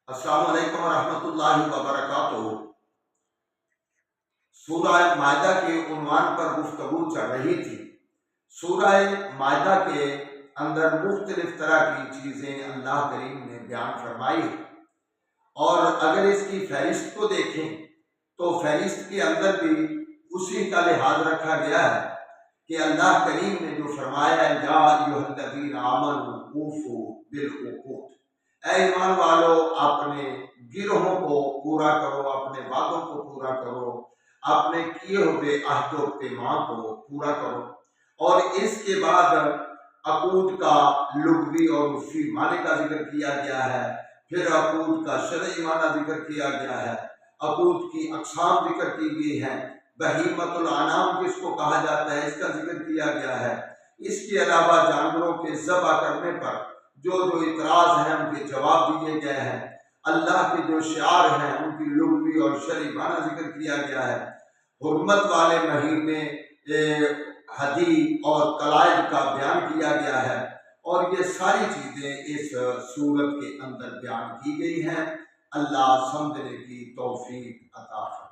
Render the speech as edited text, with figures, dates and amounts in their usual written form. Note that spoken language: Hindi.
अस्सलामु अलैकुम रहमतुल्लाहि व बरकातुहू। सूरह मायदा के उन्वान पर गुफ्तगू चल रही थी। सूरह मायदा के अंदर मुख्तलिफ तरह की चीज़ें अल्लाह करीम ने बयान फरमाई है, और अगर इसकी फहरिस्त को देखें तो फहरिस्त के अंदर भी उसी का लिहाज रखा गया है कि अल्लाह करीम ने जो फरमाया है, या अय्युहल्लज़ीना आमनू ऊफू बिल उक़ूद, ऐ ईमान वालो अपने गिरोहों को पूरा करो, अपने वादों को पूरा करो, अपने किए हुए अहद व पैमान को पूरा करो। और इसके बाद अकूद का लुग़वी और उर्फ़ी माने का जिक्र किया गया है, फिर अकूद का शरई माना जिक्र किया गया है, अकूद की अक़साम जिक्र की गई है, बहीमतुल अनाम किसको कहा जाता है इसका जिक्र किया गया है। इसके अलावा जानवरों के ज़बह करने पर जो जो इतराज़ हैं उनके जवाब दिए गए हैं, अल्लाह के जो शिआर हैं उनकी लुग़वी और शरई माना जिक्र किया गया है। हुर्मत वाले महीने हदी और कलायद का बयान किया गया है, और ये सारी चीज़ें इस सूरत के अंदर बयान की गई हैं। अल्लाह समझने की तौफीक अता फरमाए।